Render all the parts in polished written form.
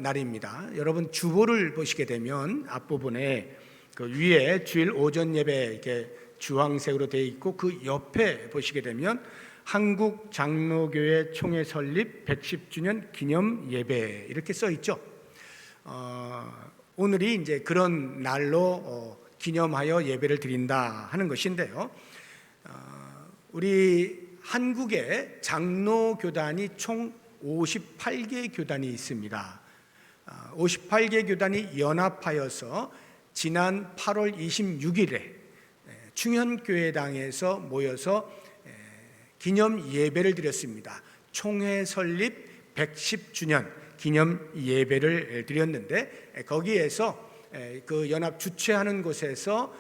중요한 날입니다. 여러분 주보를 보시게 되면 앞부분에 그 위에 주일 오전 예배 이렇게 주황색으로 되어 있고 그 옆에 보시게 되면 한국 장로교회 총회 설립 110주년 기념 예배 이렇게 써 있죠. 오늘이 이제 그런 날로 기념하여 예배를 드린다 하는 것인데요. 우리 한국에 장로교단이 총 58개 교단이 있습니다. 58개 교단이 연합하여서 지난 8월 26일에 충현교회당에서 모여서 기념 예배를 드렸습니다. 총회 설립 110주년 기념 예배를 드렸는데 거기에서 그 연합 주최하는 곳에서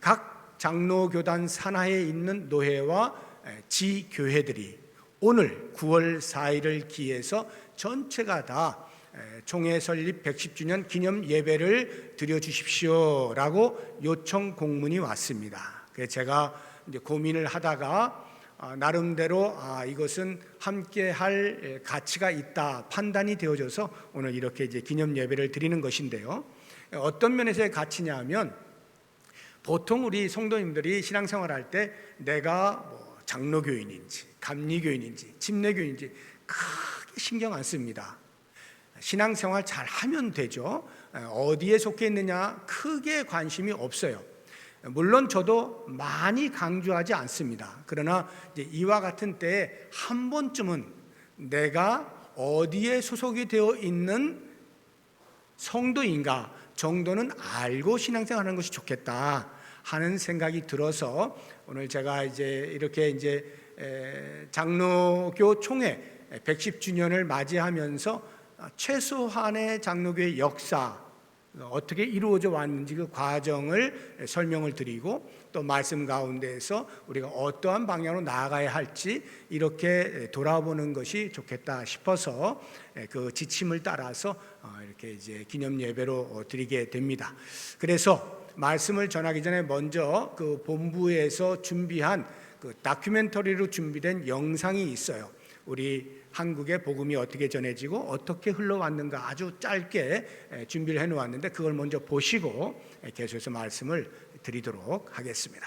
각 장로교단 산하에 있는 노회와 지교회들이 오늘 9월 4일을 기해서 전체가 다 총회 설립 110주년 기념 예배를 드려 주십시오라고 요청 공문이 왔습니다. 그래서 제가 이제 고민을 하다가 나름대로 이것은 함께 할 가치가 있다 판단이 되어져서 오늘 이렇게 이제 기념 예배를 드리는 것인데요. 어떤 면에서의 가치냐면 보통 우리 성도님들이 신앙생활할 때 내가 장로교인인지 감리교인인지 침례교인인지 크게 신경 안 씁니다. 신앙생활 잘 하면 되죠. 어디에 속해 있느냐 크게 관심이 없어요. 물론 저도 많이 강조하지 않습니다. 그러나 이제 이와 같은 때에 한 번쯤은 내가 어디에 소속이 되어 있는 성도인가 정도는 알고 신앙생활하는 것이 좋겠다 하는 생각이 들어서 오늘 제가 이제 이렇게 이제 장로교 총회 110주년을 맞이하면서 최소한의 장로교의 역사 어떻게 이루어져 왔는지 그 과정을 설명을 드리고 또 말씀 가운데에서 우리가 어떠한 방향으로 나아가야 할지 이렇게 돌아보는 것이 좋겠다 싶어서 그 지침을 따라서 이렇게 이제 기념 예배로 드리게 됩니다. 그래서 말씀을 전하기 전에 먼저 그 본부에서 준비한 그 다큐멘터리로 준비된 영상이 있어요. 우리 한국의 복음이 어떻게 전해지고 어떻게 흘러왔는가 아주 짧게 준비를 해놓았는데 그걸 먼저 보시고 계속해서 말씀을 드리도록 하겠습니다.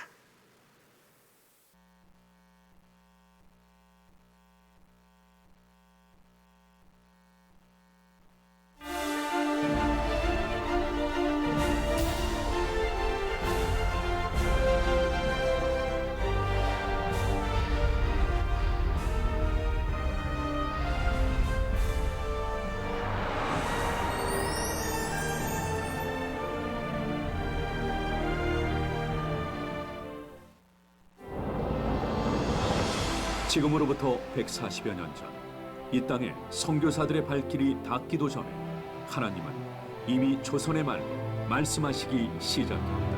지금으로부터 140여 년 전, 이 땅에 선교사들의 발길이 닿기도 전에 하나님은 이미 조선의 말로 말씀하시기 시작합니다.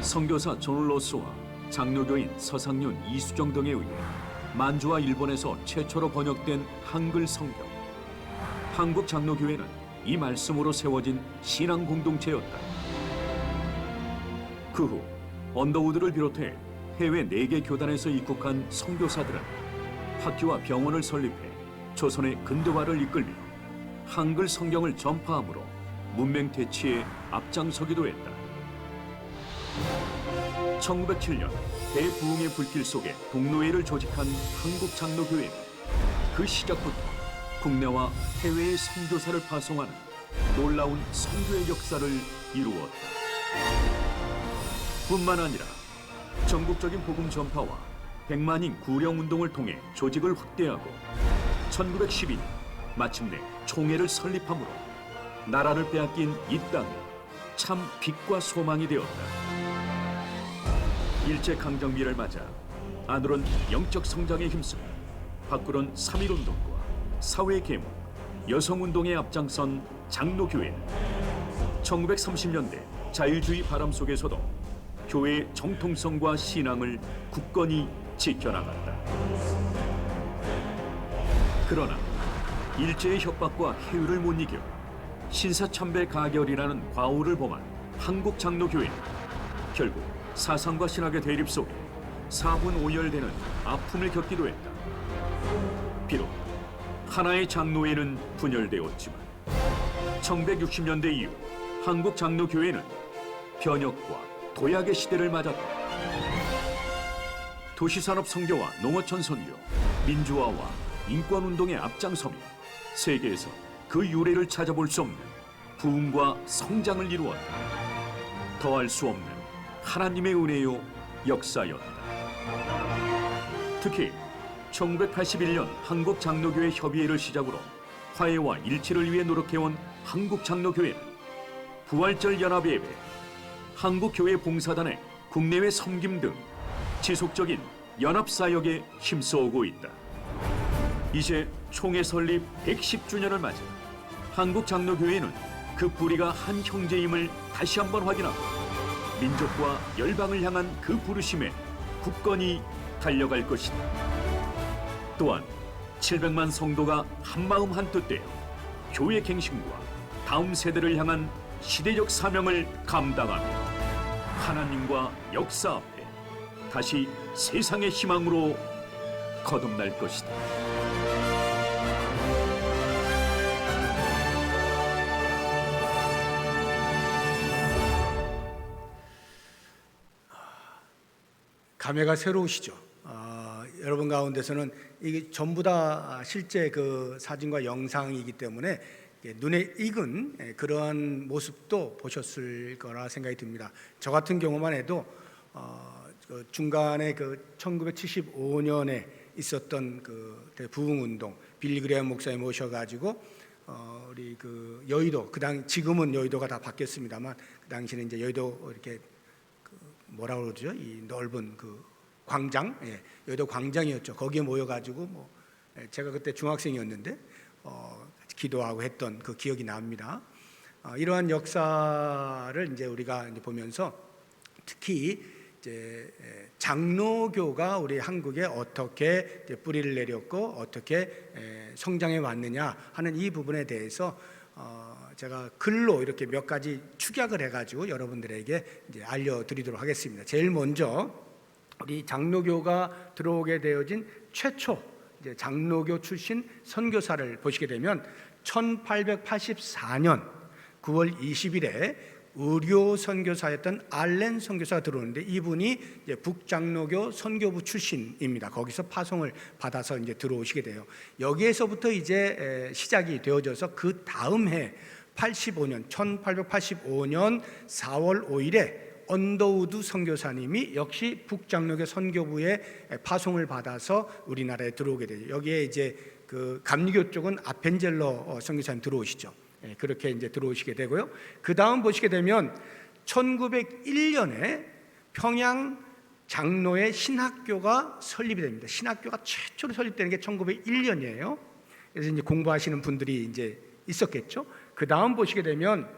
선교사 존 로스와 장로교인 서상윤, 이수정 등에 의해 만주와 일본에서 최초로 번역된 한글 성경. 한국 장로교회는 이 말씀으로 세워진 신앙 공동체였다. 그 후 언더우드를 비롯해 해외 4개 교단에서 입국한 선교사들은 학교와 병원을 설립해 조선의 근대화를 이끌며 한글 성경을 전파함으로 문맹 퇴치에 앞장서기도 했다. 1907년 대부흥의 불길 속에 동로회를 조직한 한국 장로교회는 그 시작부터 국내와 해외의 선교사를 파송하는 놀라운 선교의 역사를 이루었다. 뿐만 아니라 전국적인 복음 전파와 100만인 구령 운동을 통해 조직을 확대하고 1912년 마침내 총회를 설립함으로 나라를 빼앗긴 이 땅에 참 빛과 소망이 되었다. 일제강점기를 맞아 안으론 영적 성장에 힘쓰고 밖으론 3.1운동과 사회개몽, 여성운동에 앞장선 장로교회는 1930년대 자유주의 바람 속에서도 교회의 정통성과 신앙을 굳건히 지켜나갔다. 그러나 일제의 협박과 해유를 못 이겨 신사참배 가결이라는 과오를 범한 한국 장로교회는 결국 사상과 신학의 대립 속에 4분 5열되는 아픔을 겪기도 했다. 비록 하나의 장로회는 분열되었지만 1960년대 이후 한국 장로교회는 변혁과 도약의 시대를 맞았다. 도시산업 선교와 농어촌 선교, 민주화와 인권운동에 앞장서며 세계에서 그 유래를 찾아볼 수 없는 부흥과 성장을 이루었다. 더할 수 없는 하나님의 은혜요 역사였다. 특히 1981년 한국 장로교회 협의회를 시작으로 화해와 일치를 위해 노력해온 한국 장로교회는 부활절 연합예배, 한국교회 봉사단의 국내외 섬김 등 지속적인 연합사역에 힘써오고 있다. 이제 총회 설립 110주년을 맞아 한국 장로교회는 그 뿌리가 한 형제임을 다시 한번 확인하고 민족과 열방을 향한 그 부르심에 굳건히 달려갈 것이다. 또한 700만 성도가 한마음 한뜻되어 교회 갱신과 다음 세대를 향한 시대적 사명을 감당하며 하나님과 역사 앞에 다시 세상의 희망으로 거듭날 것이다. 감회가 새로우시죠. 여러분 가운데서는 이게 전부 다 실제 그 사진과 영상이기 때문에 눈에 익은 그런 모습도 보셨을 거라 생각이 듭니다. 저 같은 경우만 해도 그 중간에 그 1975년에 있었던 그 부흥운동 빌리 그레엄 목사님 모셔가지고 우리 그 여의도 지금은 여의도가 다 바뀌었습니다만 그 당시에는 이제 여의도 이렇게 뭐라 그러죠? 이 넓은 그 광장, 여의도 광장이었죠. 거기에 모여가지고 제가 그때 중학생이었는데 기도하고 했던 그 기억이 납니다. 이러한 역사를 이제 우리가 이제 보면서 특히 이제 장로교가 우리 한국에 어떻게 뿌리를 내렸고 어떻게 성장해 왔느냐 하는 이 부분에 대해서 제가 글로 이렇게 몇 가지 축약을 해가지고 여러분들에게 이제 알려드리도록 하겠습니다. 제일 먼저 우리 장로교가 들어오게 되어진 최초 이제 장로교 출신 선교사를 보시게 되면 1884년 9월 20일에 의료 선교사였던 알렌 선교사가 들어오는데 이분이 이제 북장로교 선교부 출신입니다. 거기서 파송을 받아서 이제 들어오시게 돼요. 여기에서부터 이제 시작이 되어져서 그 다음 해 1885년 4월 5일에 언더우드 선교사님이 역시 북장로교 선교부에 파송을 받아서 우리나라에 들어오게 되죠. 여기에 이제 그 감리교 쪽은 아펜젤러 선교사님 들어오시죠. 그렇게 이제 들어오시게 되고요. 그 다음 보시게 되면 1901년에 평양 장로의 신학교가 설립이 됩니다. 신학교가 최초로 설립되는 게 1901년이에요. 그래서 이제 공부하시는 분들이 이제 있었겠죠. 그 다음 보시게 되면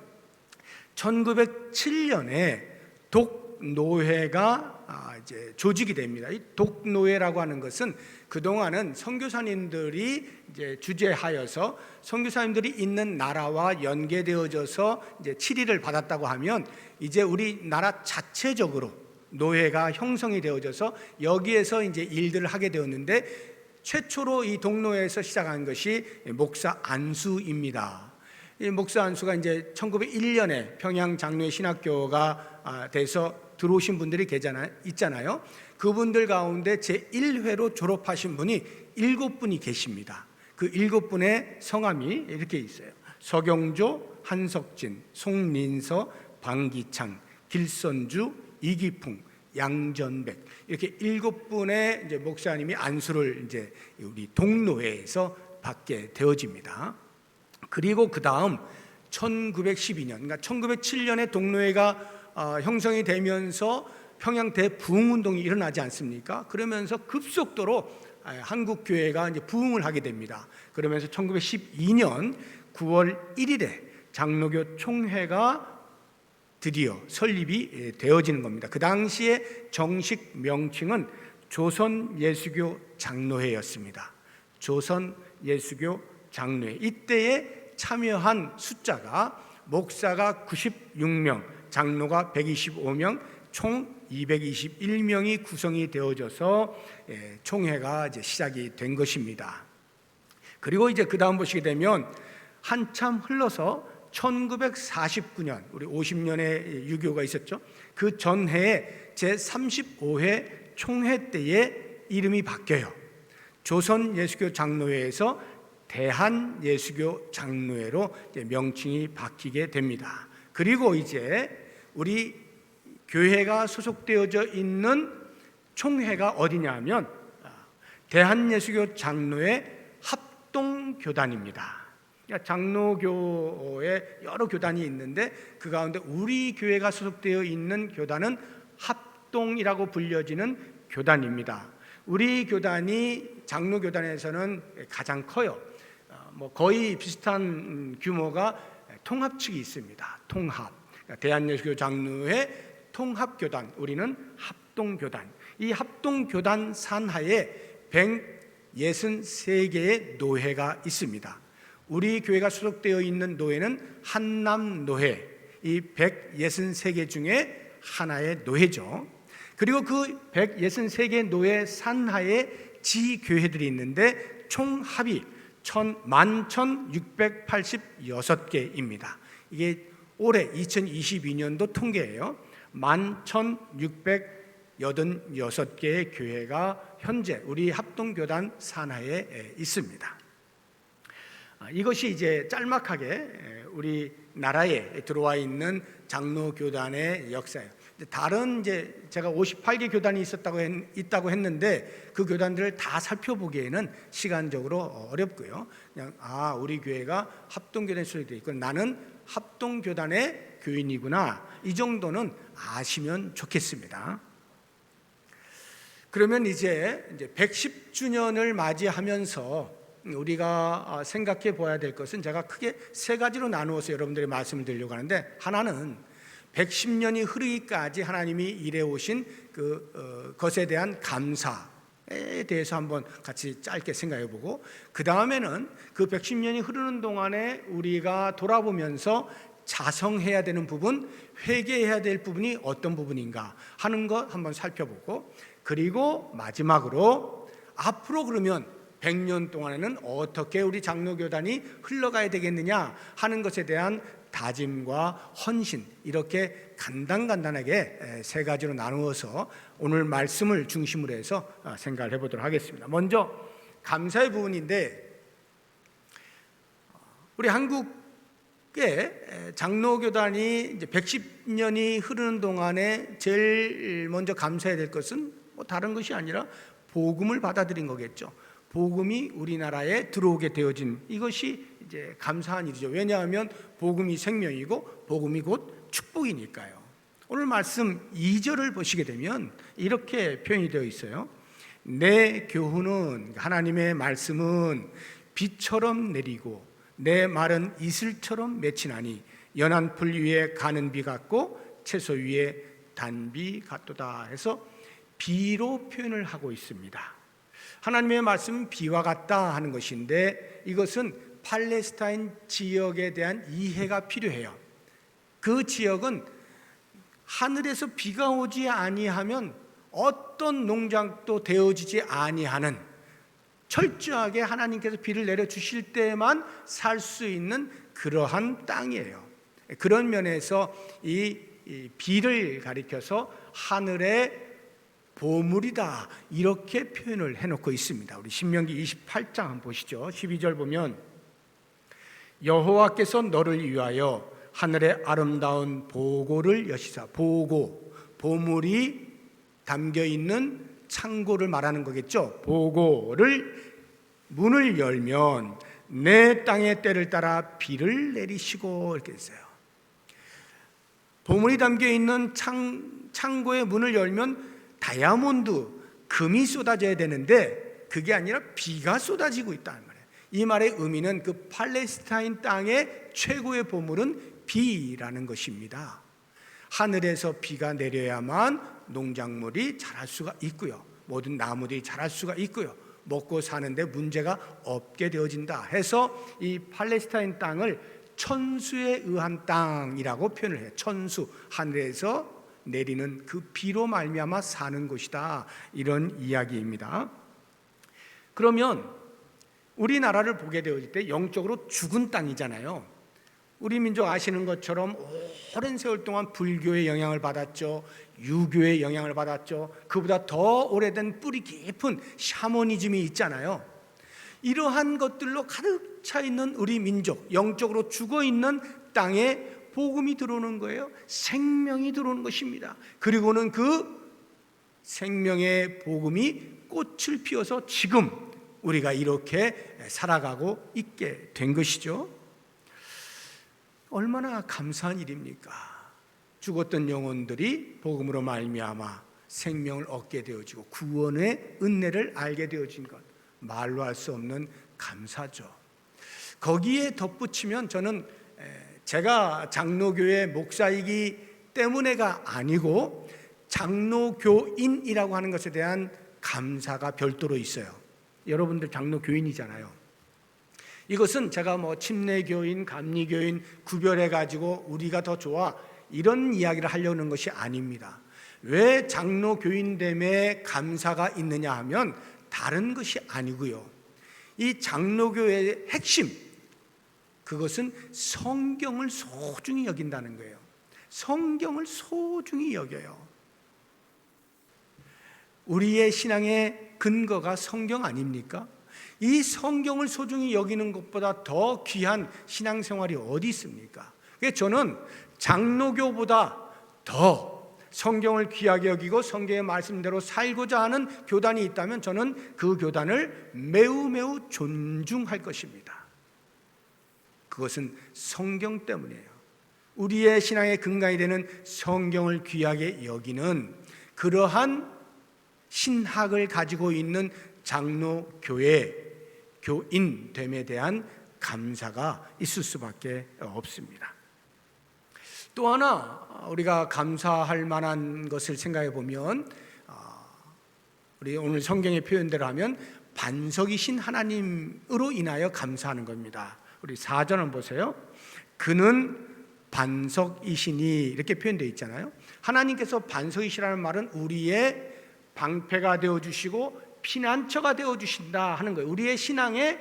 1907년에 독노회가 이제 조직이 됩니다. 이 독노회라고 하는 것은 그동안은 선교사님들이 이제 주재하여서 선교사님들이 있는 나라와 연계되어져서 이제 치리를 받았다고 하면 이제 우리나라 자체적으로 노회가 형성이 되어져서 여기에서 이제 일들을 하게 되었는데 최초로 이 독노회에서 시작한 것이 목사 안수입니다. 이 목사 안수가 이제 1901년에 평양 장로의 신학교가 돼서 들어오신 분들이 있잖아요. 그분들 가운데 제1회로 졸업하신 분이 7분이 계십니다. 그 7분의 성함이 이렇게 있어요. 서경조, 한석진, 송린서, 방기창, 길선주, 이기풍, 양전백 이렇게 7분의 이제 목사님이 안수를 이제 우리 동노회에서 받게 되어집니다. 그리고 그 다음 1912년, 그러니까 1907년에 동노회가 형성이 되면서 평양 대부흥운동이 일어나지 않습니까? 그러면서 급속도로 한국 교회가 이제 부흥을 하게 됩니다. 그러면서 1912년 9월 1일에 장로교 총회가 드디어 설립이 되어지는 겁니다. 그 당시에 정식 명칭은 조선예수교 장로회였습니다. 조선예수교 장로회. 이때에 참여한 숫자가 목사가 96명, 장로가 125명, 총 221명이 구성이 되어져서 총회가 이제 시작이 된 것입니다. 그리고 이제 그 다음 보시게 되면 한참 흘러서 1949년, 우리 50년의 유교가 있었죠. 그 전해에 제35회 총회 때에 이름이 바뀌어요. 조선예수교 장로회에서 대한예수교 장로회로 이제 명칭이 바뀌게 됩니다. 그리고 이제 우리 교회가 소속되어져 있는 총회가 어디냐면 대한예수교 장로회 합동교단입니다. 장로교에 여러 교단이 있는데 그 가운데 우리 교회가 소속되어 있는 교단은 합동이라고 불려지는 교단입니다. 우리 교단이 장로교단에서는 가장 커요. 거의 비슷한 규모가 통합 측이 있습니다. 통합. 대한예수교 장로회 통합교단, 우리는 합동교단. 이 합동교단 산하에 163개의 노회가 있습니다. 우리 교회가 소속되어 있는 노회는 한남노회, 이 163개 중에 하나의 노회죠. 그리고 그 163개 노회 산하에 지교회들이 있는데 총 합이 11,686개입니다. 이게 올해 2022년도 통계예요. 11,686개의 교회가 현재 우리 합동교단 산하에 있습니다. 이것이 이제 짤막하게 우리 나라에 들어와 있는 장로교단의 역사예요. 다른 이제 제가 58개 교단이 있다고 했는데 그 교단들을 다 살펴보기에는 시간적으로 어렵고요. 그냥 우리 교회가 합동교단에 소속되어 있고 나는 합동교단의 교인이구나, 이 정도는 아시면 좋겠습니다. 그러면 이제 110주년을 맞이하면서 우리가 생각해 보아야 될 것은 제가 크게 세 가지로 나누어서 여러분들의 말씀을 드리려고 하는데, 하나는 110년이 흐르기까지 하나님이 일해오신 것에 대한 감사에 대해서 한번 같이 짧게 생각해 보고, 그 다음에는 그 110년이 흐르는 동안에 우리가 돌아보면서 자성해야 되는 부분, 회개해야 될 부분이 어떤 부분인가 하는 것 한번 살펴보고, 그리고 마지막으로 앞으로 그러면 100년 동안에는 어떻게 우리 장로교단이 흘러가야 되겠느냐 하는 것에 대한 다짐과 헌신, 이렇게 간단하게 세 가지로 나누어서 오늘 말씀을 중심으로 해서 생각을 해보도록 하겠습니다. 먼저 감사의 부분인데, 우리 한국의 장로교단이 이제 110년이 흐르는 동안에 제일 먼저 감사해야 될 것은 다른 것이 아니라 복음을 받아들인 거겠죠. 복음이 우리나라에 들어오게 되어진 이것이 이제 감사한 일이죠. 왜냐하면 복음이 생명이고 복음이 곧 축복이니까요. 오늘 말씀 2절을 보시게 되면 이렇게 표현이 되어 있어요. 내 교훈은, 하나님의 말씀은 비처럼 내리고 내 말은 이슬처럼 맺히나니 연한 풀 위에 가는 비 같고 채소 위에 단비 같도다 해서 비로 표현을 하고 있습니다. 하나님의 말씀은 비와 같다 하는 것인데, 이것은 팔레스타인 지역에 대한 이해가 필요해요. 그 지역은 하늘에서 비가 오지 아니하면 어떤 농장도 되어지지 아니하는, 철저하게 하나님께서 비를 내려주실 때만 살 수 있는 그러한 땅이에요. 그런 면에서 이 비를 가리켜서 하늘의 보물이다, 이렇게 표현을 해놓고 있습니다. 우리 신명기 28장 한번 보시죠. 12절 보면 여호와께서 너를 위하여 하늘의 아름다운 보고를 여시사, 보고, 보물이 담겨있는 창고를 말하는 거겠죠. 보고를, 문을 열면 내 땅의 때를 따라 비를 내리시고, 이렇게 했어요. 보물이 담겨있는 창고의 문을 열면 다이아몬드, 금이 쏟아져야 되는데 그게 아니라 비가 쏟아지고 있다는 말이에요. 이 말의 의미는 그 팔레스타인 땅의 최고의 보물은 비라는 것입니다. 하늘에서 비가 내려야만 농작물이 자랄 수가 있고요, 모든 나무들이 자랄 수가 있고요, 먹고 사는데 문제가 없게 되어진다 해서 이 팔레스타인 땅을 천수에 의한 땅이라고 표현을 해요. 천수, 하늘에서 내리는 그 비로 말미암아 사는 곳이다, 이런 이야기입니다. 그러면 우리나라를 보게 되어질 때 영적으로 죽은 땅이잖아요. 우리 민족 아시는 것처럼 오랜 세월 동안 불교의 영향을 받았죠. 유교의 영향을 받았죠. 그보다 더 오래된 뿌리 깊은 샤머니즘이 있잖아요. 이러한 것들로 가득 차 있는 우리 민족, 영적으로 죽어 있는 땅에 복음이 들어오는 거예요. 생명이 들어오는 것입니다. 그리고는 그 생명의 복음이 꽃을 피워서 지금 우리가 이렇게 살아가고 있게 된 것이죠. 얼마나 감사한 일입니까? 죽었던 영혼들이 복음으로 말미암아 생명을 얻게 되어지고 구원의 은혜를 알게 되어진 것, 말로 할 수 없는 감사죠. 거기에 덧붙이면 저는 제가 장로교회 목사이기 때문에가 아니고 장로교인이라고 하는 것에 대한 감사가 별도로 있어요. 여러분들 장로교인이잖아요. 이것은 제가 침례교인, 감리교인 구별해가지고 우리가 더 좋아 이런 이야기를 하려는 것이 아닙니다. 왜 장로교인됨에 감사가 있느냐 하면 다른 것이 아니고요. 이 장로교회의 핵심, 그것은 성경을 소중히 여긴다는 거예요. 성경을 소중히 여겨요. 우리의 신앙의 근거가 성경 아닙니까? 이 성경을 소중히 여기는 것보다 더 귀한 신앙생활이 어디 있습니까? 그래서 저는 장로교보다 더 성경을 귀하게 여기고 성경의 말씀대로 살고자 하는 교단이 있다면 저는 그 교단을 매우 매우 존중할 것입니다. 그것은 성경 때문이에요. 우리의 신앙의 근간이 되는 성경을 귀하게 여기는 그러한 신학을 가지고 있는 장로교회 교인됨에 대한 감사가 있을 수밖에 없습니다. 또 하나 우리가 감사할 만한 것을 생각해 보면 우리 오늘 성경의 표현대로 하면 반석이신 하나님으로 인하여 감사하는 겁니다. 우리 4절을 보세요. 그는 반석이시니 이렇게 표현되어 있잖아요. 하나님께서 반석이시라는 말은 우리의 방패가 되어주시고 피난처가 되어주신다 하는 거예요. 우리의 신앙의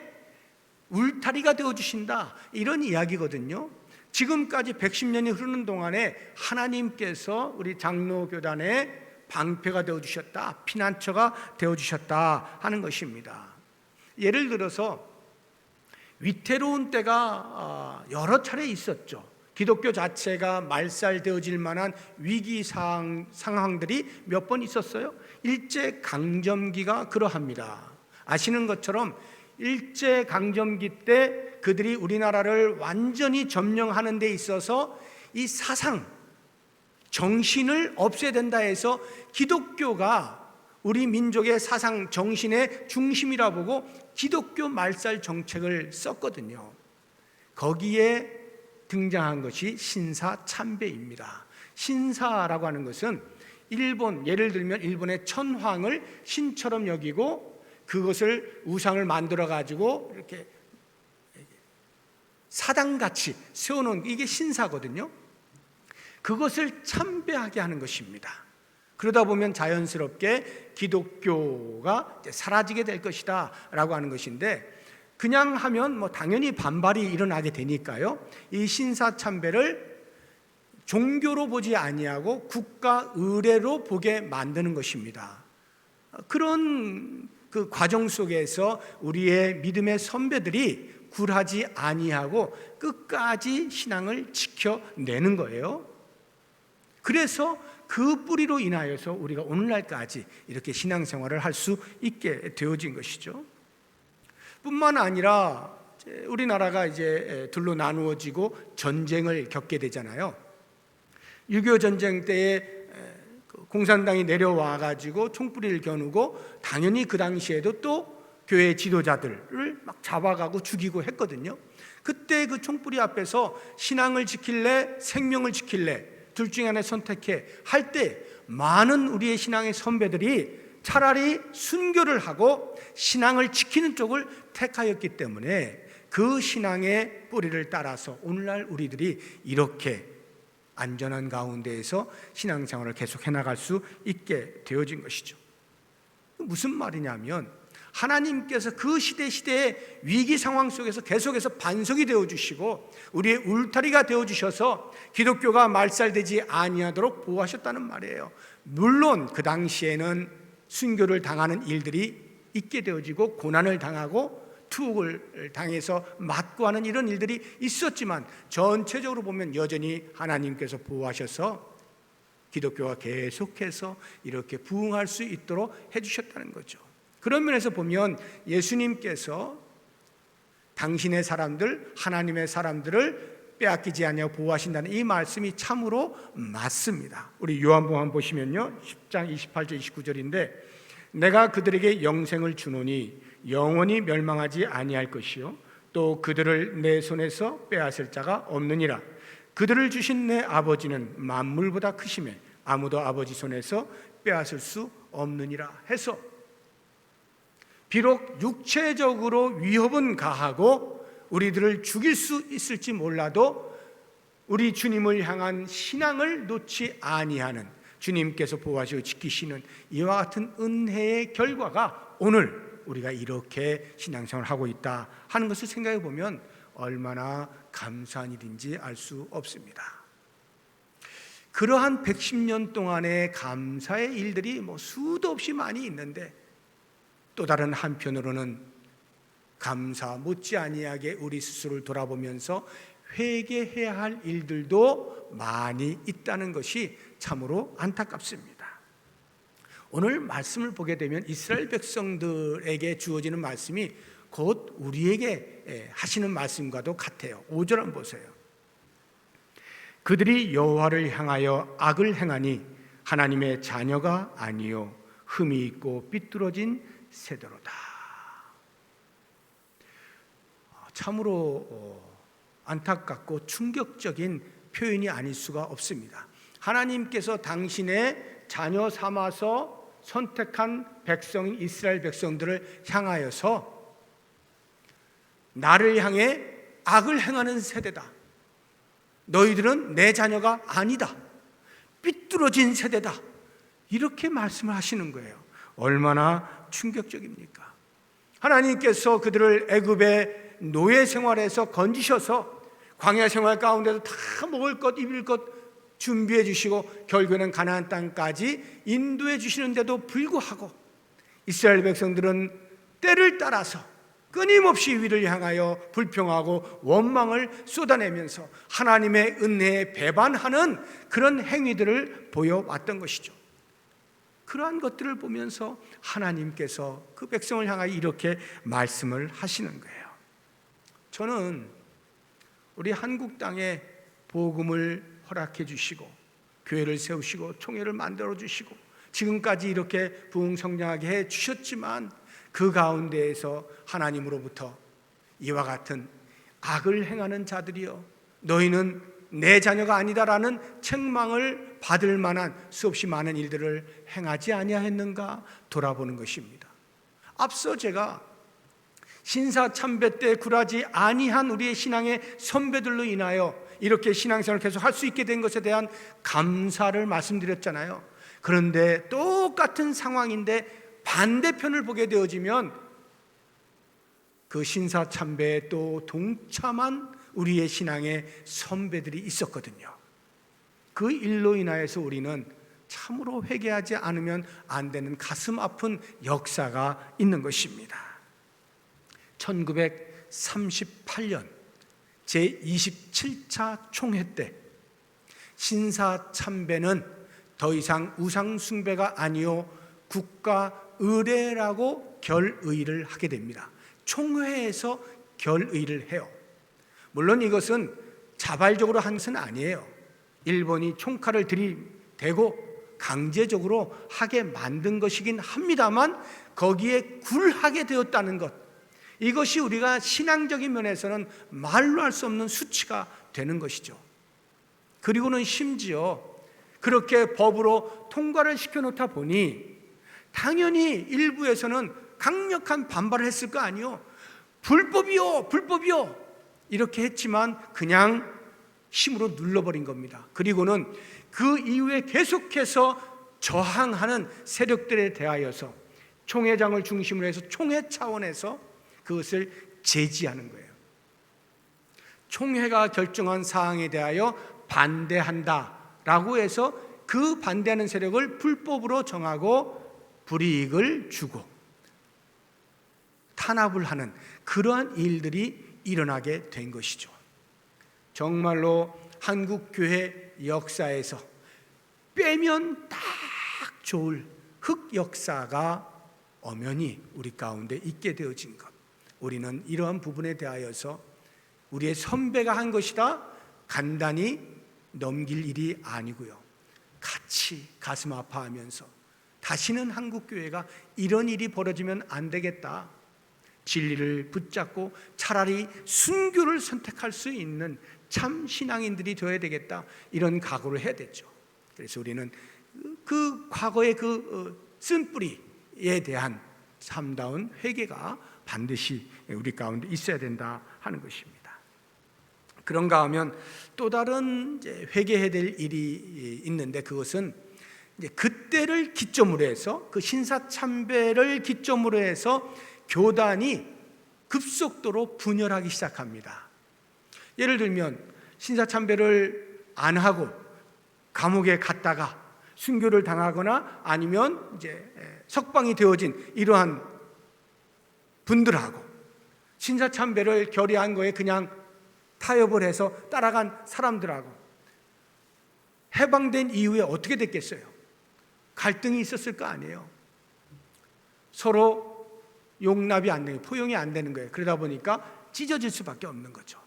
울타리가 되어주신다, 이런 이야기거든요. 지금까지 110년이 흐르는 동안에 하나님께서 우리 장로교단의 방패가 되어주셨다, 피난처가 되어주셨다 하는 것입니다. 예를 들어서 위태로운 때가 여러 차례 있었죠. 기독교 자체가 말살되어질 만한 위기 상황들이 몇 번 있었어요. 일제강점기가 그러합니다. 아시는 것처럼 일제강점기 때 그들이 우리나라를 완전히 점령하는 데 있어서 이 사상, 정신을 없애야 된다 해서 기독교가 우리 민족의 사상, 정신의 중심이라 보고 기독교 말살 정책을 썼거든요. 거기에 등장한 것이 신사참배입니다. 신사라고 하는 것은 예를 들면 일본의 천황을 신처럼 여기고 그것을 우상을 만들어 가지고 이렇게 사당같이 세워놓은 이게 신사거든요. 그것을 참배하게 하는 것입니다. 그러다 보면 자연스럽게 기독교가 사라지게 될 것이다 라고 하는 것인데, 그냥 하면 당연히 반발이 일어나게 되니까요, 이 신사참배를 종교로 보지 아니하고 국가 의례로 보게 만드는 것입니다. 그런 그 과정 속에서 우리의 믿음의 선배들이 굴하지 아니하고 끝까지 신앙을 지켜내는 거예요. 그래서 그 뿌리로 인하여서 우리가 오늘날까지 이렇게 신앙생활을 할 수 있게 되어진 것이죠. 뿐만 아니라 우리나라가 이제 둘로 나누어지고 전쟁을 겪게 되잖아요. 6.25 전쟁 때에 공산당이 내려와 가지고 총뿌리를 겨누고 당연히 그 당시에도 또 교회 지도자들을 막 잡아가고 죽이고 했거든요. 그때 그 총뿌리 앞에서 신앙을 지킬래 생명을 지킬래 둘 중에 하나 선택해 할 때 많은 우리의 신앙의 선배들이 차라리 순교를 하고 신앙을 지키는 쪽을 택하였기 때문에 그 신앙의 뿌리를 따라서 오늘날 우리들이 이렇게 안전한 가운데에서 신앙생활을 계속 해나갈 수 있게 되어진 것이죠. 무슨 말이냐면 하나님께서 그 시대의 위기 상황 속에서 계속해서 반석이 되어주시고 우리의 울타리가 되어주셔서 기독교가 말살되지 아니하도록 보호하셨다는 말이에요. 물론 그 당시에는 순교를 당하는 일들이 있게 되어지고 고난을 당하고 투옥을 당해서 맞고 하는 이런 일들이 있었지만 전체적으로 보면 여전히 하나님께서 보호하셔서 기독교가 계속해서 이렇게 부흥할 수 있도록 해주셨다는 거죠. 그런 면에서 보면 예수님께서 당신의 사람들, 하나님의 사람들을 빼앗기지 아니하고 보호하신다는 이 말씀이 참으로 맞습니다. 우리 요한복음 한번 보시면요, 10장 28절 29절인데 내가 그들에게 영생을 주노니 영원히 멸망하지 아니할 것이요 또 그들을 내 손에서 빼앗을 자가 없느니라. 그들을 주신 내 아버지는 만물보다 크심에 아무도 아버지 손에서 빼앗을 수 없느니라 해서 비록 육체적으로 위협은 가하고 우리들을 죽일 수 있을지 몰라도 우리 주님을 향한 신앙을 놓지 아니하는 주님께서 보호하시고 지키시는 이와 같은 은혜의 결과가 오늘 우리가 이렇게 신앙생활을 하고 있다 하는 것을 생각해 보면 얼마나 감사한 일인지 알 수 없습니다. 그러한 110년 동안의 감사의 일들이 수도 없이 많이 있는데 또 다른 한편으로는 감사 못지 아니하게 우리 스스로를 돌아보면서 회개해야 할 일들도 많이 있다는 것이 참으로 안타깝습니다. 오늘 말씀을 보게 되면 이스라엘 백성들에게 주어지는 말씀이 곧 우리에게 하시는 말씀과도 같아요. 5절 한번 보세요. 그들이 여호와를 향하여 악을 행하니 하나님의 자녀가 아니요 흠이 있고 삐뚤어진 세대로다. 참으로 안타깝고 충격적인 표현이 아닐 수가 없습니다. 하나님께서 당신의 자녀 삼아서 선택한 백성인 이스라엘 백성들을 향하여서 나를 향해 악을 행하는 세대다. 너희들은 내 자녀가 아니다. 삐뚤어진 세대다. 이렇게 말씀을 하시는 거예요. 얼마나 충격적입니까? 하나님께서 그들을 애굽의 노예 생활에서 건지셔서 광야 생활 가운데서 다 먹을 것, 입을 것 준비해 주시고 결국에는 가나안 땅까지 인도해 주시는데도 불구하고 이스라엘 백성들은 때를 따라서 끊임없이 위를 향하여 불평하고 원망을 쏟아내면서 하나님의 은혜에 배반하는 그런 행위들을 보여왔던 것이죠. 그러한 것들을 보면서 하나님께서 그 백성을 향하여 이렇게 말씀을 하시는 거예요. 저는 우리 한국 땅에 복음을 허락해 주시고 교회를 세우시고 총회를 만들어 주시고 지금까지 이렇게 부흥성장하게 해 주셨지만 그 가운데에서 하나님으로부터 이와 같은 악을 행하는 자들이여 너희는 내 자녀가 아니다라는 책망을 받을 만한 수없이 많은 일들을 행하지 아니하였는가 돌아보는 것입니다. 앞서 제가 신사참배 때 굴하지 아니한 우리의 신앙의 선배들로 인하여 이렇게 신앙생활을 계속 할 수 있게 된 것에 대한 감사를 말씀드렸잖아요. 그런데 똑같은 상황인데 반대편을 보게 되어지면 그 신사참배에 또 동참한 우리의 신앙의 선배들이 있었거든요. 그 일로 인하여서 우리는 참으로 회개하지 않으면 안 되는 가슴 아픈 역사가 있는 것입니다. 1938년 제27차 총회 때 신사참배는 더 이상 우상숭배가 아니요 국가 의례라고 결의를 하게 됩니다. 총회에서 결의를 해요. 물론 이것은 자발적으로 한 것은 아니에요. 일본이 총칼을 들이대고 강제적으로 하게 만든 것이긴 합니다만 거기에 굴하게 되었다는 것, 이것이 우리가 신앙적인 면에서는 말로 할 수 없는 수치가 되는 것이죠. 그리고는 심지어 그렇게 법으로 통과를 시켜놓다 보니 당연히 일부에서는 강력한 반발을 했을 거 아니요. 불법이요, 불법이요 이렇게 했지만 그냥 힘으로 눌러버린 겁니다. 그리고는 그 이후에 계속해서 저항하는 세력들에 대하여서 총회장을 중심으로 해서 총회 차원에서 그것을 제지하는 거예요. 총회가 결정한 사항에 대하여 반대한다라고 해서 그 반대하는 세력을 불법으로 정하고 불이익을 주고 탄압을 하는 그러한 일들이 일어나게 된 것이죠. 정말로 한국교회 역사에서 빼면 딱 좋을 흑역사가 엄연히 우리 가운데 있게 되어진 것, 우리는 이러한 부분에 대하여서 우리의 선배가 한 것이다 간단히 넘길 일이 아니고요, 같이 가슴 아파하면서 다시는 한국교회가 이런 일이 벌어지면 안 되겠다, 진리를 붙잡고 차라리 순교를 선택할 수 있는 참 신앙인들이 되어야 되겠다, 이런 각오를 해야 되죠. 그래서 우리는 그 과거의 그 쓴뿌리에 대한 참다운 회개가 반드시 우리 가운데 있어야 된다 하는 것입니다. 그런가 하면 또 다른 이제 회개해야 될 일이 있는데, 그것은 이제 그때를 기점으로 해서, 그 신사참배를 기점으로 해서 교단이 급속도로 분열하기 시작합니다. 예를 들면 신사참배를 안 하고 감옥에 갔다가 순교를 당하거나 아니면 이제 석방이 되어진 이러한 분들하고 신사참배를 결의한 거에 그냥 타협을 해서 따라간 사람들하고 해방된 이후에 어떻게 됐겠어요? 갈등이 있었을 거 아니에요. 서로 용납이 안 되는, 포용이 안 되는 거예요. 그러다 보니까 찢어질 수밖에 없는 거죠.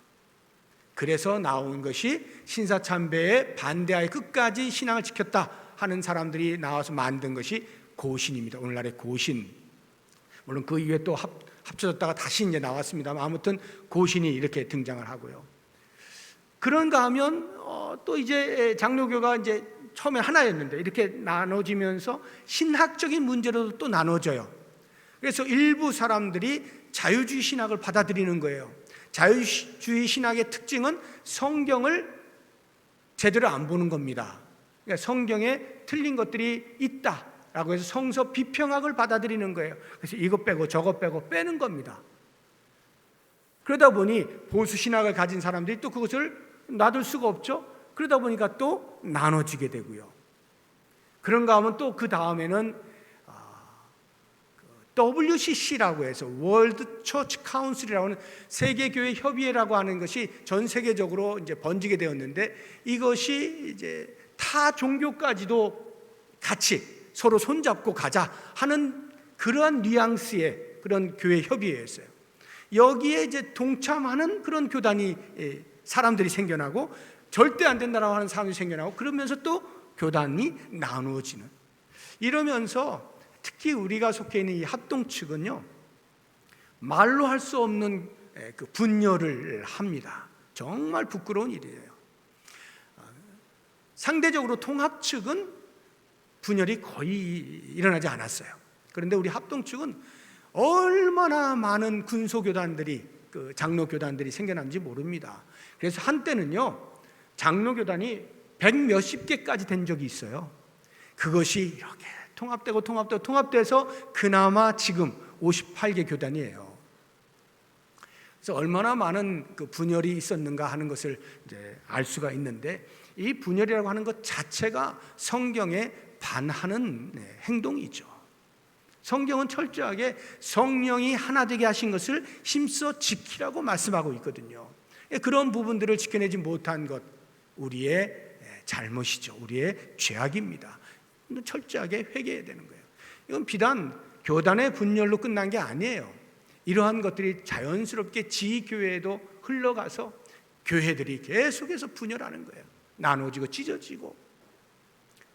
그래서 나온 것이 신사참배에 반대하여 끝까지 신앙을 지켰다 하는 사람들이 나와서 만든 것이 고신입니다. 오늘날의 고신. 물론 그 이후에 또 합쳐졌다가 다시 이제 나왔습니다만, 아무튼 고신이 이렇게 등장을 하고요. 그런가 하면 또 이제 장로교가 이제 처음에 하나였는데 이렇게 나눠지면서 신학적인 문제로도 또 나눠져요. 그래서 일부 사람들이 자유주의 신학을 받아들이는 거예요. 자유주의 신학의 특징은 성경을 제대로 안 보는 겁니다. 그러니까 성경에 틀린 것들이 있다라고 해서 성서 비평학을 받아들이는 거예요. 그래서 이것 빼고 저것 빼고 빼는 겁니다. 그러다 보니 보수 신학을 가진 사람들이 또 그것을 놔둘 수가 없죠. 그러다 보니까 또 나눠지게 되고요. 그런가 하면 또 그 다음에는 WCC라고 해서 월드 처치 카운슬이라고 하는 세계교회 협의회라고 하는 것이 전 세계적으로 이제 번지게 되었는데, 이것이 이제 타 종교까지도 같이 서로 손잡고 가자 하는 그러한 뉘앙스의 그런 교회 협의회였어요. 여기에 이제 동참하는 그런 교단이 사람들이 생겨나고, 절대 안 된다라고 하는 사람이 생겨나고, 그러면서 또 교단이 나누어지는, 이러면서 특히 우리가 속해 있는 이 합동 측은요, 말로 할 수 없는 그 분열을 합니다. 정말 부끄러운 일이에요. 상대적으로 통합 측은 분열이 거의 일어나지 않았어요. 그런데 우리 합동 측은 얼마나 많은 군소교단들이, 그 장로교단들이 생겨났는지 모릅니다. 그래서 한때는요, 장로교단이 100몇십 개까지 된 적이 있어요. 그것이 이렇게 통합돼서 그나마 지금 58개 교단이에요. 그래서 얼마나 많은 그 분열이 있었는가 하는 것을 이제 알 수가 있는데, 이 분열이라고 하는 것 자체가 성경에 반하는 행동이죠. 성경은 철저하게 성령이 하나 되게 하신 것을 힘써 지키라고 말씀하고 있거든요. 그런 부분들을 지켜내지 못한 것, 우리의 잘못이죠. 우리의 죄악입니다. 철저하게 회개해야 되는 거예요. 이건 비단 교단의 분열로 끝난 게 아니에요. 이러한 것들이 자연스럽게 지교회에도 흘러가서 교회들이 계속해서 분열하는 거예요. 나눠지고 찢어지고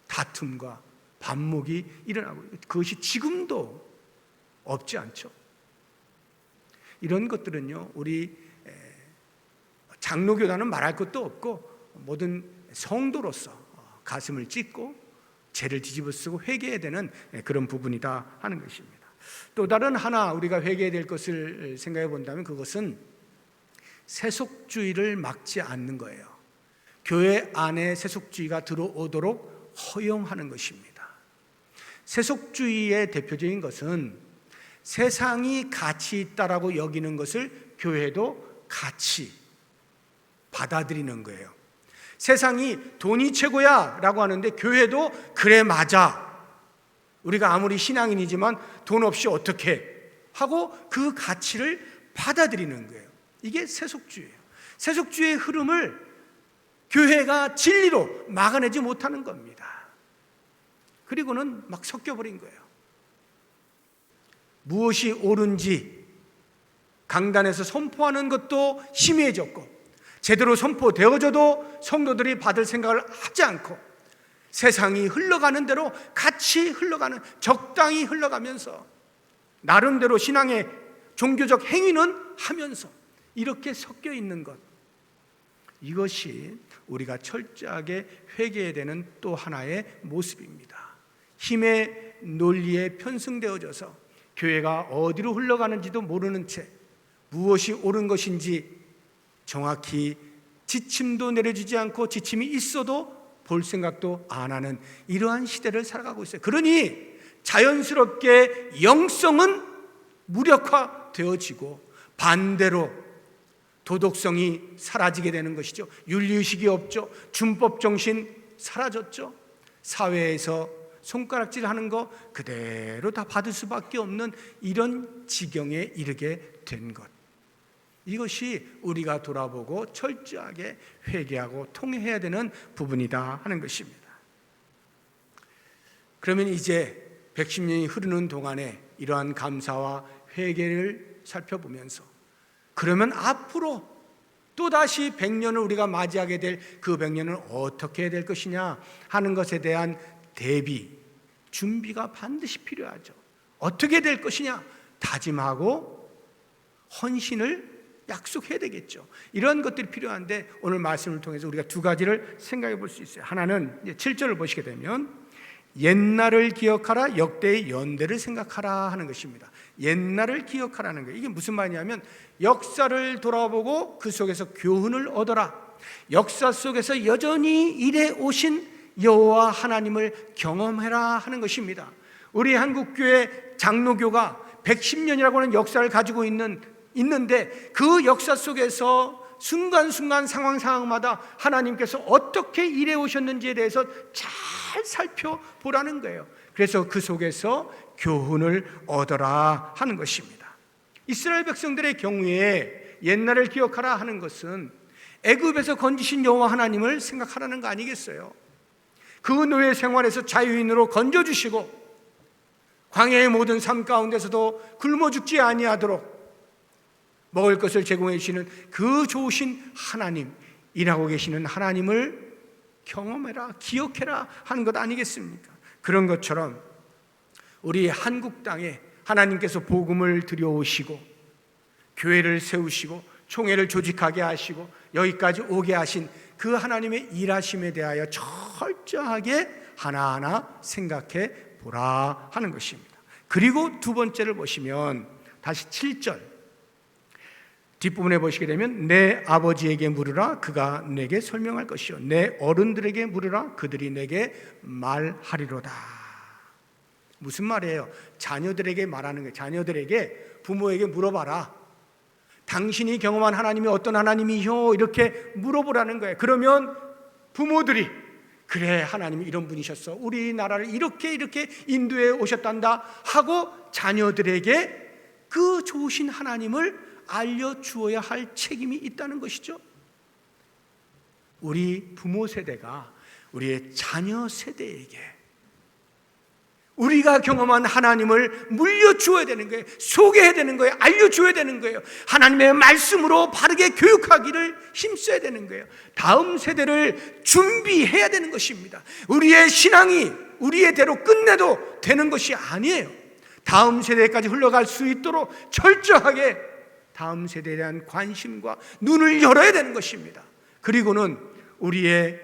다툼과 반목이 일어나고, 그것이 지금도 없지 않죠. 이런 것들은요, 우리 장로교단은 말할 것도 없고 모든 성도로서 가슴을 찢고 죄를 뒤집어 쓰고 회개해야 되는 그런 부분이다 하는 것입니다. 또 다른 하나 우리가 회개해야 될 것을 생각해 본다면, 그것은 세속주의를 막지 않는 거예요. 교회 안에 세속주의가 들어오도록 허용하는 것입니다. 세속주의의 대표적인 것은 세상이 가치 있다라고 여기는 것을 교회도 같이 받아들이는 거예요. 세상이 돈이 최고야 라고 하는데 교회도 그래 맞아, 우리가 아무리 신앙인이지만 돈 없이 어떻게 하고 그 가치를 받아들이는 거예요. 이게 세속주의예요. 세속주의의 흐름을 교회가 진리로 막아내지 못하는 겁니다. 그리고는 막 섞여버린 거예요. 무엇이 옳은지 강단에서 선포하는 것도 심해졌고, 제대로 선포되어져도 성도들이 받을 생각을 하지 않고 세상이 흘러가는 대로 같이 흘러가는, 적당히 흘러가면서 나름대로 신앙의 종교적 행위는 하면서 이렇게 섞여 있는 것, 이것이 우리가 철저하게 회개해야 되는 또 하나의 모습입니다. 힘의 논리에 편승되어져서 교회가 어디로 흘러가는지도 모르는 채 무엇이 옳은 것인지 정확히 지침도 내려주지 않고 지침이 있어도 볼 생각도 안 하는 이러한 시대를 살아가고 있어요. 그러니 자연스럽게 영성은 무력화되어지고 반대로 도덕성이 사라지게 되는 것이죠. 윤리의식이 없죠. 준법 정신 사라졌죠. 사회에서 손가락질하는 거 그대로 다 받을 수밖에 없는 이런 지경에 이르게 된 것, 이것이 우리가 돌아보고 철저하게 회개하고 통회해야 되는 부분이다 하는 것입니다. 그러면 이제 110년이 흐르는 동안에 이러한 감사와 회개를 살펴보면서, 그러면 앞으로 또다시 100년을 우리가 맞이하게 될 그 100년을 어떻게 해야 될 것이냐 하는 것에 대한 대비, 준비가 반드시 필요하죠. 어떻게 될 것이냐, 다짐하고 헌신을 약속해야 되겠죠. 이런 것들이 필요한데 오늘 말씀을 통해서 우리가 두 가지를 생각해 볼 수 있어요. 하나는 7절을 보시게 되면 옛날을 기억하라, 역대의 연대를 생각하라 하는 것입니다. 옛날을 기억하라는 거예요. 이게 무슨 말이냐면 역사를 돌아보고 그 속에서 교훈을 얻어라. 역사 속에서 여전히 일해 오신 여호와 하나님을 경험해라 하는 것입니다. 우리 한국교회 장로교가 110년이라고 하는 역사를 가지고 있는데 그 역사 속에서 순간순간 상황마다 하나님께서 어떻게 일해 오셨는지에 대해서 잘 살펴보라는 거예요. 그래서 그 속에서 교훈을 얻어라 하는 것입니다. 이스라엘 백성들의 경우에 옛날을 기억하라 하는 것은 애굽에서 건지신 여호와 하나님을 생각하라는 거 아니겠어요? 그 노예 생활에서 자유인으로 건져주시고 광야의 모든 삶 가운데서도 굶어 죽지 아니하도록 먹을 것을 제공해 주시는 그 좋으신 하나님, 일하고 계시는 하나님을 경험해라, 기억해라 하는 것 아니겠습니까? 그런 것처럼 우리 한국 땅에 하나님께서 복음을 들여오시고 교회를 세우시고 총회를 조직하게 하시고 여기까지 오게 하신 그 하나님의 일하심에 대하여 철저하게 하나하나 생각해 보라 하는 것입니다. 그리고 두 번째를 보시면 다시 7절 뒷부분에 보시게 되면 내 아버지에게 물으라, 그가 내게 설명할 것이요 내 어른들에게 물으라, 그들이 내게 말하리로다. 무슨 말이에요? 자녀들에게 말하는 거예요. 자녀들에게, 부모에게 물어봐라. 당신이 경험한 하나님이 어떤 하나님이요? 이렇게 물어보라는 거예요. 그러면 부모들이 그래, 하나님이 이런 분이셨어, 우리나라를 이렇게 인도해 오셨단다 하고 자녀들에게 그 좋으신 하나님을 알려주어야 할 책임이 있다는 것이죠. 우리 부모 세대가 우리의 자녀 세대에게 우리가 경험한 하나님을 물려주어야 되는 거예요. 소개해야 되는 거예요. 알려줘야 되는 거예요. 하나님의 말씀으로 바르게 교육하기를 힘써야 되는 거예요. 다음 세대를 준비해야 되는 것입니다. 우리의 신앙이 우리의 대로 끝내도 되는 것이 아니에요. 다음 세대까지 흘러갈 수 있도록 철저하게 다음 세대에 대한 관심과 눈을 열어야 되는 것입니다. 그리고는 우리의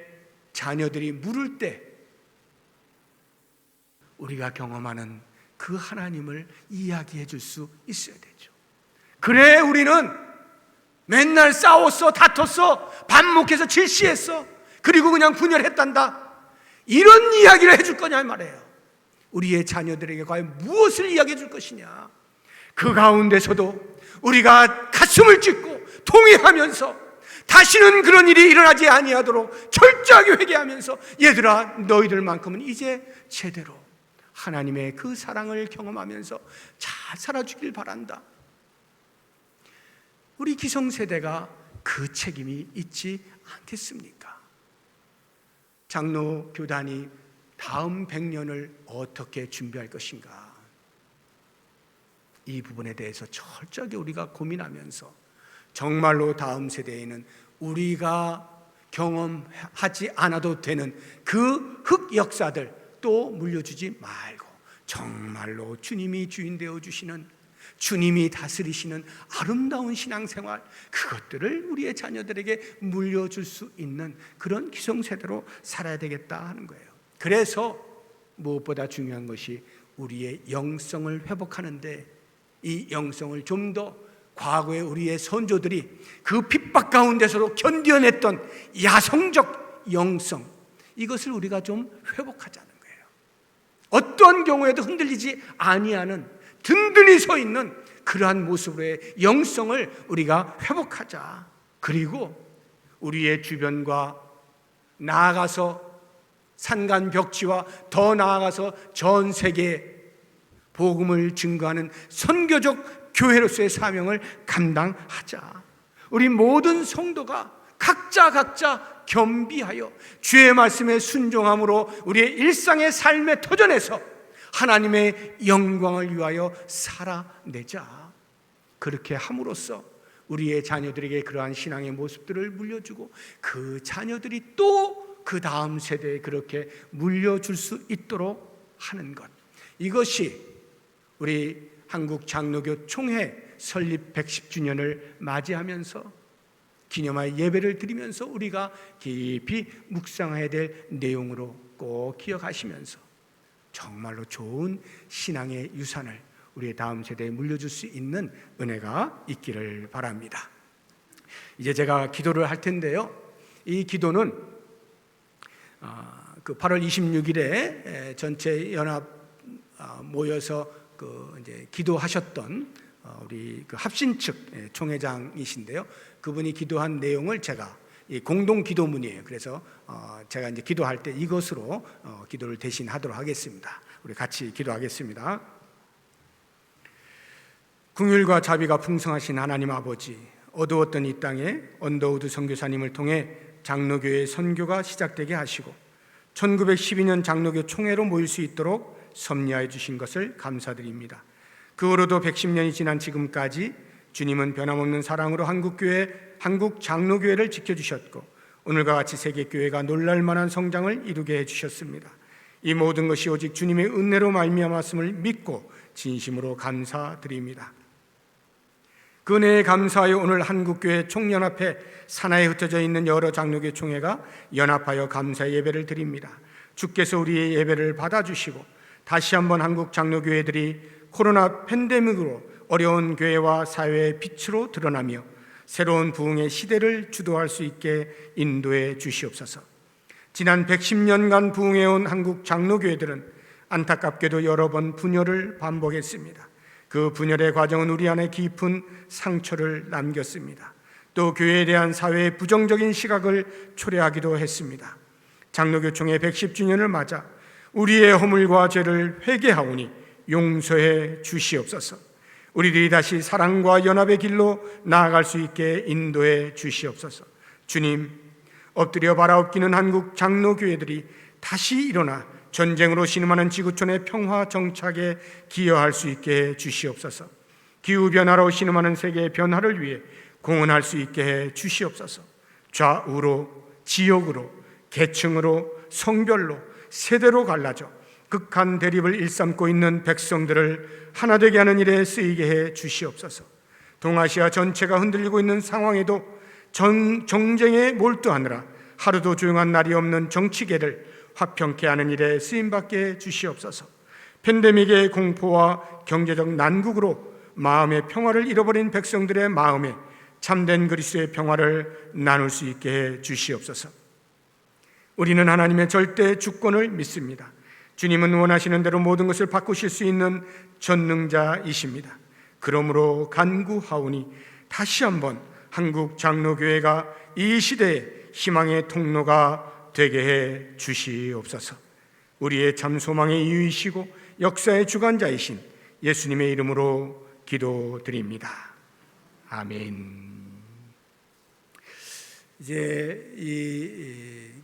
자녀들이 물을 때 우리가 경험하는 그 하나님을 이야기해 줄 수 있어야 되죠. 그래, 우리는 맨날 싸웠어, 다퉜어, 반목해서 질시했어, 그리고 그냥 분열했단다, 이런 이야기를 해줄 거냐 말이에요. 우리의 자녀들에게 과연 무엇을 이야기해 줄 것이냐. 그 가운데서도 우리가 가슴을 찢고 통회하면서 다시는 그런 일이 일어나지 아니하도록 철저하게 회개하면서, 얘들아, 너희들만큼은 이제 제대로 하나님의 그 사랑을 경험하면서 잘 살아주길 바란다. 우리 기성세대가 그 책임이 있지 않겠습니까? 장로 교단이 다음 100년을 어떻게 준비할 것인가, 이 부분에 대해서 철저하게 우리가 고민하면서 정말로 다음 세대에는 우리가 경험하지 않아도 되는 그 흑역사들 또 물려주지 말고, 정말로 주님이 주인 되어 주시는, 주님이 다스리시는 아름다운 신앙생활, 그것들을 우리의 자녀들에게 물려줄 수 있는 그런 기성세대로 살아야 되겠다 하는 거예요. 그래서 무엇보다 중요한 것이 우리의 영성을 회복하는데, 이 영성을 좀 더 과거에 우리의 선조들이 그 핍박 가운데서도 견뎌냈던 야성적 영성, 이것을 우리가 좀 회복하자는 거예요. 어떠한 경우에도 흔들리지 아니하는 든든히 서 있는 그러한 모습으로의 영성을 우리가 회복하자. 그리고 우리의 주변과 나아가서 산간벽지와 더 나아가서 전 세계에 복음을 증거하는 선교적 교회로서의 사명을 감당하자. 우리 모든 성도가 각자 겸비하여 주의 말씀에 순종함으로 우리의 일상의 삶의 터전에서 하나님의 영광을 위하여 살아내자. 그렇게 함으로써 우리의 자녀들에게 그러한 신앙의 모습들을 물려주고, 그 자녀들이 또 그 다음 세대에 그렇게 물려줄 수 있도록 하는 것, 이것이 우리 한국 장로교 총회 설립 110주년을 맞이하면서 기념할 예배를 드리면서 우리가 깊이 묵상해야 될 내용으로 꼭 기억하시면서 정말로 좋은 신앙의 유산을 우리의 다음 세대에 물려줄 수 있는 은혜가 있기를 바랍니다. 이제 제가 기도를 할 텐데요, 이 기도는 그 8월 26일에 전체 연합 모여서 이제 기도하셨던 우리 그 합신 측 총회장이신데요, 그분이 기도한 내용을 제가 이 공동 기도문이에요. 그래서 제가 이제 기도할 때 이것으로 기도를 대신하도록 하겠습니다. 우리 같이 기도하겠습니다. 긍휼과 자비가 풍성하신 하나님 아버지, 어두웠던 이 땅에 언더우드 선교사님을 통해 장로교회의 선교가 시작되게 하시고 1912년 장로교 총회로 모일 수 있도록 섭리하여 주신 것을 감사드립니다. 그 후로도 110년이 지난 지금까지 주님은 변함없는 사랑으로 한국 장로교회를 지켜주셨고, 오늘과 같이 세계교회가 놀랄만한 성장을 이루게 해주셨습니다. 이 모든 것이 오직 주님의 은혜로 말미암았음을 믿고 진심으로 감사드립니다. 그 은혜에 감사하여 오늘 한국교회 총연합회 산하에 흩어져 있는 여러 장로교 총회가 연합하여 감사의 예배를 드립니다. 주께서 우리의 예배를 받아주시고 다시 한번 한국 장로교회들이 코로나 팬데믹으로 어려운 교회와 사회의 빛으로 드러나며 새로운 부흥의 시대를 주도할 수 있게 인도해 주시옵소서. 지난 110년간 부흥해온 한국 장로교회들은 안타깝게도 여러 번 분열을 반복했습니다. 그 분열의 과정은 우리 안에 깊은 상처를 남겼습니다. 또 교회에 대한 사회의 부정적인 시각을 초래하기도 했습니다. 장로교총회 110주년을 맞아 우리의 허물과 죄를 회개하오니 용서해 주시옵소서. 우리들이 다시 사랑과 연합의 길로 나아갈 수 있게 인도해 주시옵소서. 주님, 엎드려 바라옵기는 한국 장로교회들이 다시 일어나 전쟁으로 신음하는 지구촌의 평화 정착에 기여할 수 있게 해 주시옵소서. 기후변화로 신음하는 세계의 변화를 위해 공헌할 수 있게 해 주시옵소서. 좌우로, 지역으로, 계층으로, 성별로, 세대로 갈라져 극한 대립을 일삼고 있는 백성들을 하나 되게 하는 일에 쓰이게 해 주시옵소서. 동아시아 전체가 흔들리고 있는 상황에도 정쟁에 몰두하느라 하루도 조용한 날이 없는 정치계를 화평케 하는 일에 쓰임받게 해 주시옵소서. 팬데믹의 공포와 경제적 난국으로 마음의 평화를 잃어버린 백성들의 마음에 참된 그리스도의 평화를 나눌 수 있게 해 주시옵소서. 우리는 하나님의 절대 주권을 믿습니다. 주님은 원하시는 대로 모든 것을 바꾸실 수 있는 전능자이십니다. 그러므로 간구하오니 다시 한번 한국 장로교회가 이 시대의 희망의 통로가 되게 해 주시옵소서. 우리의 참 소망의 이유이시고 역사의 주관자이신 예수님의 이름으로 기도드립니다. 아멘. 이제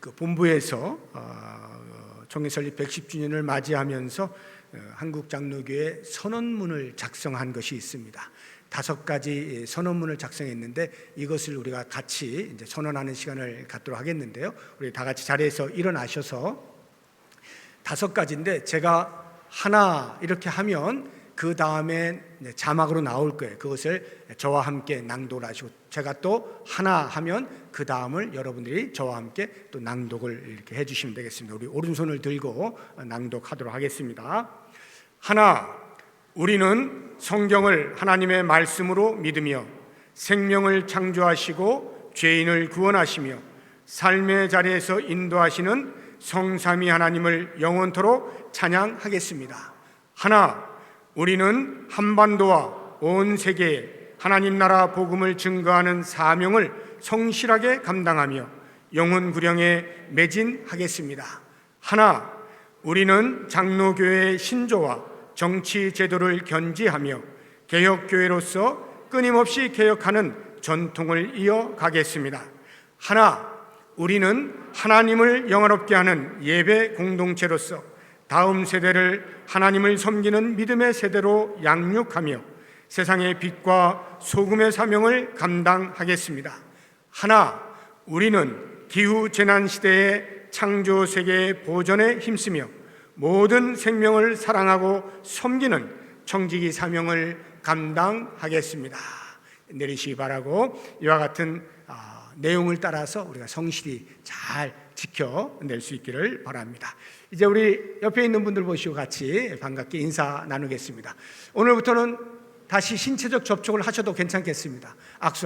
그 본부에서 총회 설립 110주년을 맞이하면서 한국 장로교회 선언문을 작성한 것이 있습니다. 5가지 선언문을 작성했는데 이것을 우리가 같이 이제 선언하는 시간을 갖도록 하겠는데요. 우리 다 같이 자리에서 일어나셔서 5가지인데 제가 하나 이렇게 하면 그 다음에 자막으로 나올 거예요. 그것을 저와 함께 낭독을 하시고 제가 또 하나 하면 그 다음을 여러분들이 저와 함께 또 낭독을 이렇게 해주시면 되겠습니다. 우리 오른손을 들고 낭독하도록 하겠습니다. 하나, 우리는 성경을 하나님의 말씀으로 믿으며 생명을 창조하시고 죄인을 구원하시며 삶의 자리에서 인도하시는 성삼위 하나님을 영원토록 찬양하겠습니다. 하나, 우리는 한반도와 온 세계에 하나님 나라 복음을 증거하는 사명을 성실하게 감당하며 영혼 구령에 매진하겠습니다. 하나, 우리는 장로교회의 신조와 정치 제도를 견지하며 개혁교회로서 끊임없이 개혁하는 전통을 이어가겠습니다. 하나, 우리는 하나님을 영화롭게 하는 예배 공동체로서 다음 세대를 하나님을 섬기는 믿음의 세대로 양육하며 세상의 빛과 소금의 사명을 감당하겠습니다. 하나, 우리는 기후재난 시대의 창조 세계의 보존에 힘쓰며 모든 생명을 사랑하고 섬기는 청지기 사명을 감당하겠습니다. 내리시기 바라고 이와 같은 내용을 따라서 우리가 성실히 잘 지켜낼 수 있기를 바랍니다. 이제 우리 옆에 있는 분들 보시고 같이 반갑게 인사 나누겠습니다. 오늘부터는 다시 신체적 접촉을 하셔도 괜찮겠습니다. 악수